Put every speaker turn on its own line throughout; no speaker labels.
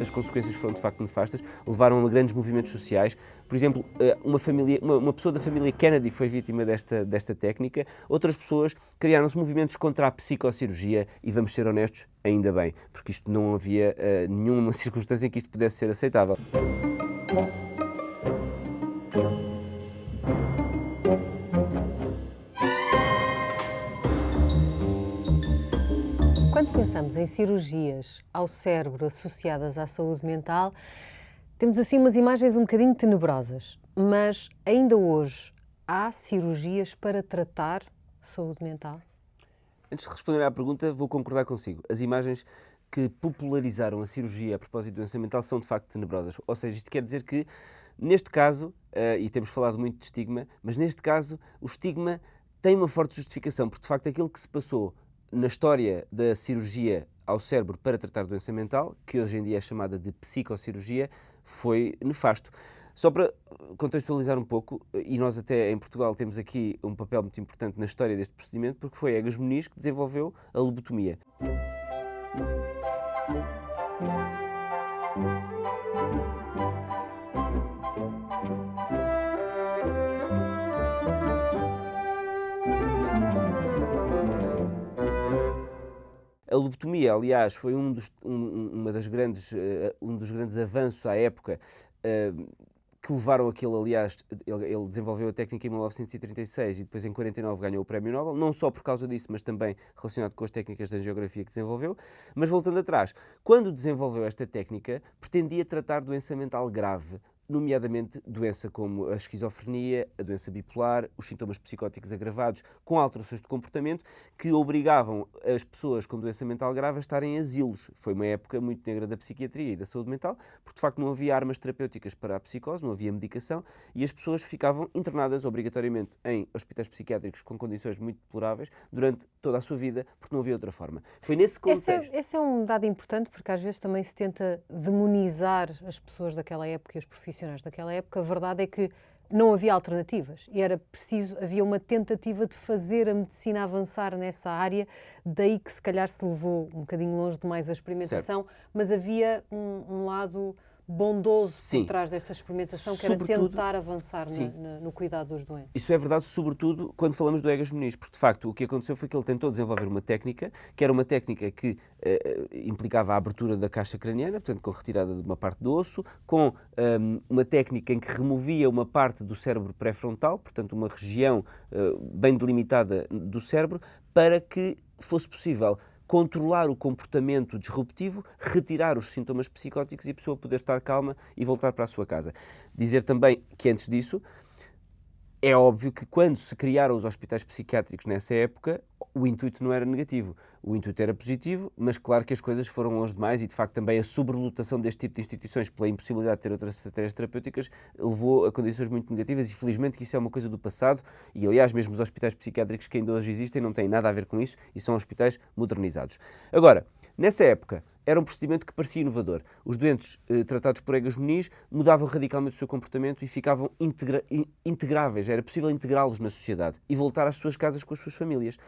as consequências foram de facto nefastas, levaram a grandes movimentos sociais. Por exemplo, uma pessoa da família Kennedy foi vítima desta técnica, outras pessoas criaram-se movimentos contra a psicocirurgia e, vamos ser honestos, ainda bem, porque isto não havia nenhuma circunstância em que isto pudesse ser aceitável.
Quando pensamos em cirurgias ao cérebro associadas à saúde mental, temos assim umas imagens um bocadinho tenebrosas, mas ainda hoje há cirurgias para tratar saúde mental?
Antes de responder à pergunta, vou concordar consigo. As imagens que popularizaram a cirurgia a propósito de doença mental são de facto tenebrosas. Ou seja, isto quer dizer que, neste caso, e temos falado muito de estigma, mas neste caso o estigma tem uma forte justificação, porque de facto aquilo que se passou na história da cirurgia ao cérebro para tratar doença mental, que hoje em dia é chamada de psicocirurgia, foi nefasto. Só para contextualizar um pouco, e nós até em Portugal temos aqui um papel muito importante na história deste procedimento, porque foi Egas Muniz que desenvolveu a lobotomia. A lobotomia, aliás, foi um dos grandes avanços à época que levaram aquilo, aliás, ele desenvolveu a técnica em 1936 e depois em 49 ganhou o Prémio Nobel, não só por causa disso, mas também relacionado com as técnicas da angiografia que desenvolveu. Mas voltando atrás, quando desenvolveu esta técnica, pretendia tratar doença mental grave, nomeadamente doença como a esquizofrenia, a doença bipolar, os sintomas psicóticos agravados com alterações de comportamento que obrigavam as pessoas com doença mental grave a estarem em asilos. Foi uma época muito negra da psiquiatria e da saúde mental, porque de facto não havia armas terapêuticas para a psicose, não havia medicação e as pessoas ficavam internadas obrigatoriamente em hospitais psiquiátricos com condições muito deploráveis durante toda a sua vida, porque não havia outra forma. Foi nesse contexto...
Esse é um dado importante, porque às vezes também se tenta demonizar as pessoas daquela época e os profissionais daquela época. A verdade é que não havia alternativas e era preciso, havia uma tentativa de fazer a medicina avançar nessa área, daí que se calhar se levou um bocadinho longe demais a experimentação, certo. Mas havia um lado bondoso por trás desta experimentação, que era tentar avançar no cuidado dos doentes.
Isso é verdade, sobretudo quando falamos do Egas Muniz, porque de facto o que aconteceu foi que ele tentou desenvolver uma técnica, que era uma técnica que implicava a abertura da caixa craniana, portanto com a retirada de uma parte do osso, com uma técnica em que removia uma parte do cérebro pré-frontal, portanto uma região bem delimitada do cérebro, para que fosse possível controlar o comportamento disruptivo, retirar os sintomas psicóticos e a pessoa poder estar calma e voltar para a sua casa. Dizer também que antes disso, é óbvio que quando se criaram os hospitais psiquiátricos nessa época, o intuito não era negativo, o intuito era positivo, mas claro que as coisas foram longe demais e de facto também a sobrelotação deste tipo de instituições pela impossibilidade de ter outras estratégias terapêuticas levou a condições muito negativas e felizmente que isso é uma coisa do passado e aliás mesmo os hospitais psiquiátricos que ainda hoje existem não têm nada a ver com isso e são hospitais modernizados. Agora, nessa época, era um procedimento que parecia inovador. Os doentes tratados por Egas Muniz mudavam radicalmente o seu comportamento e ficavam integráveis. Era possível integrá-los na sociedade e voltar às suas casas com as suas famílias.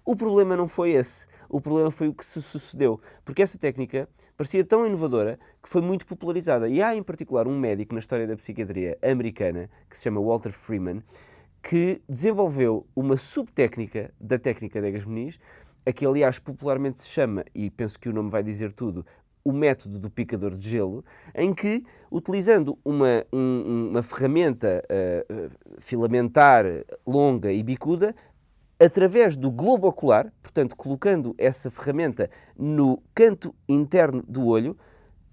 O problema não foi esse. O problema foi o que se sucedeu. Porque essa técnica parecia tão inovadora que foi muito popularizada. E há, em particular, um médico na história da psiquiatria americana, que se chama Walter Freeman, que desenvolveu uma subtécnica da técnica de Egas Muniz, a que aliás popularmente se chama, e penso que o nome vai dizer tudo, o método do picador de gelo, em que, utilizando uma ferramenta filamentar longa e bicuda, através do globo ocular, portanto colocando essa ferramenta no canto interno do olho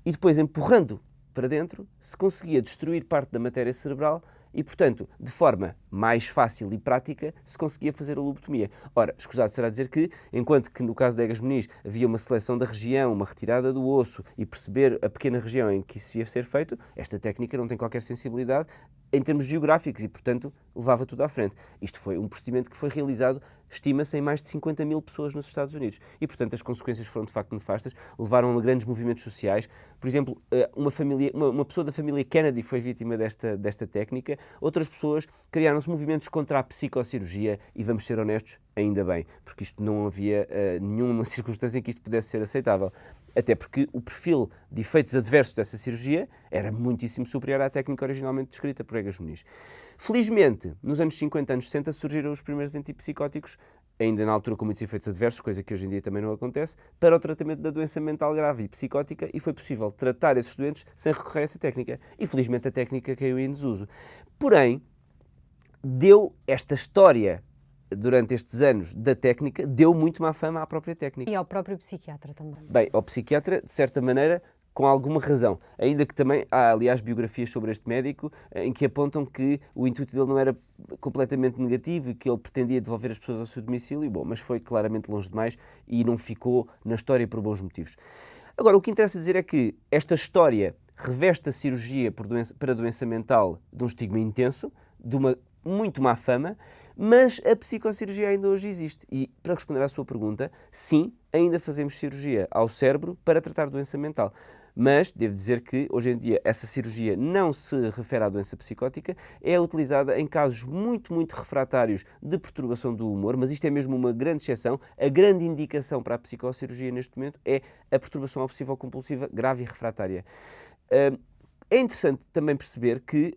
e depois empurrando para dentro, se conseguia destruir parte da matéria cerebral e, portanto, de forma mais fácil e prática, se conseguia fazer a lobotomia. Ora, escusado será dizer que, enquanto que no caso de Egas Muniz havia uma seleção da região, uma retirada do osso e perceber a pequena região em que isso ia ser feito, esta técnica não tem qualquer sensibilidade em termos geográficos e, portanto, levava tudo à frente. Isto foi um procedimento que foi realizado, estima-se, em mais de 50 mil pessoas nos Estados Unidos. E, portanto, as consequências foram de facto nefastas, levaram a grandes movimentos sociais. Por exemplo, uma pessoa da família Kennedy foi vítima desta técnica, outras pessoas criaram-se movimentos contra a psicocirurgia e, vamos ser honestos, ainda bem, porque isto não havia nenhuma circunstância em que isto pudesse ser aceitável. até porque o perfil de efeitos adversos dessa cirurgia era muitíssimo superior à técnica originalmente descrita por Egas Muniz. Felizmente, nos anos 50, anos 60, surgiram os primeiros antipsicóticos, ainda na altura com muitos efeitos adversos, coisa que hoje em dia também não acontece, para o tratamento da doença mental grave e psicótica, e foi possível tratar esses doentes sem recorrer a essa técnica. E felizmente a técnica caiu em desuso. Porém, deu esta história, durante estes anos, da técnica, deu muito má fama à própria técnica.
E ao próprio psiquiatra também.
Bem, ao psiquiatra, de certa maneira, com alguma razão. Ainda que também há, aliás, biografias sobre este médico em que apontam que o intuito dele não era completamente negativo e que ele pretendia devolver as pessoas ao seu domicílio. Bom, mas foi claramente longe demais e não ficou na história por bons motivos. Agora, o que interessa dizer é que esta história reveste a cirurgia para doença mental de um estigma intenso, de uma muito má fama, mas a psicocirurgia ainda hoje existe. E, para responder à sua pergunta, sim, ainda fazemos cirurgia ao cérebro para tratar doença mental. Mas devo dizer que, hoje em dia, essa cirurgia não se refere à doença psicótica, é utilizada em casos muito, muito refratários de perturbação do humor, mas isto é mesmo uma grande exceção. A grande indicação para a psicocirurgia neste momento é a perturbação obsessivo-compulsiva grave e refratária. É interessante também perceber que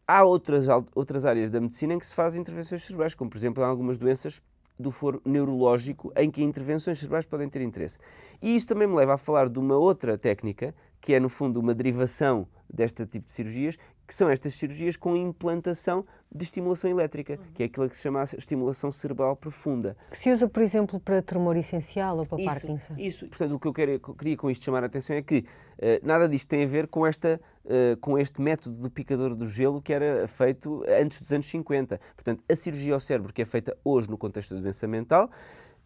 há outras áreas da medicina em que se fazem intervenções cerebrais, como por exemplo em algumas doenças do foro neurológico, em que intervenções cerebrais podem ter interesse. E isso também me leva a falar de uma outra técnica, que é no fundo uma derivação deste tipo de cirurgias, que são estas cirurgias com implantação de estimulação elétrica, que é aquilo que se chama estimulação cerebral profunda.
Que se usa, por exemplo, para tremor essencial ou para Parkinson.
Isso. Portanto, o que eu queria com isto chamar a atenção é que nada disto tem a ver com este método do picador do gelo que era feito antes dos anos 50. Portanto, a cirurgia ao cérebro que é feita hoje no contexto da doença mental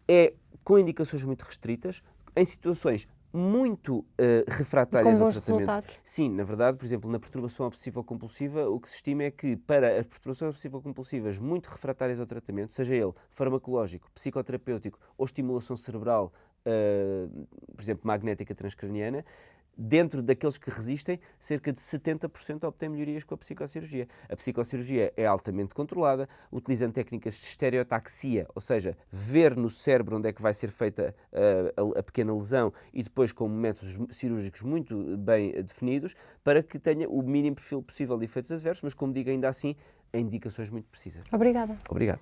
é com indicações muito restritas, em situações muito refratárias ao tratamento.
Resultados.
Sim, na verdade, por exemplo, na perturbação obsessiva-compulsiva, o que se estima é que para as perturbações obsessivo-compulsivas muito refratárias ao tratamento, seja ele farmacológico, psicoterapêutico ou estimulação cerebral, por exemplo, magnética transcraniana, dentro daqueles que resistem, cerca de 70% obtêm melhorias com a psicocirurgia. A psicocirurgia é altamente controlada, utilizando técnicas de estereotaxia, ou seja, ver no cérebro onde é que vai ser feita a pequena lesão e depois com métodos cirúrgicos muito bem definidos, para que tenha o mínimo perfil possível de efeitos adversos, mas como digo, ainda assim, em indicações muito precisas.
Obrigada.
Obrigado.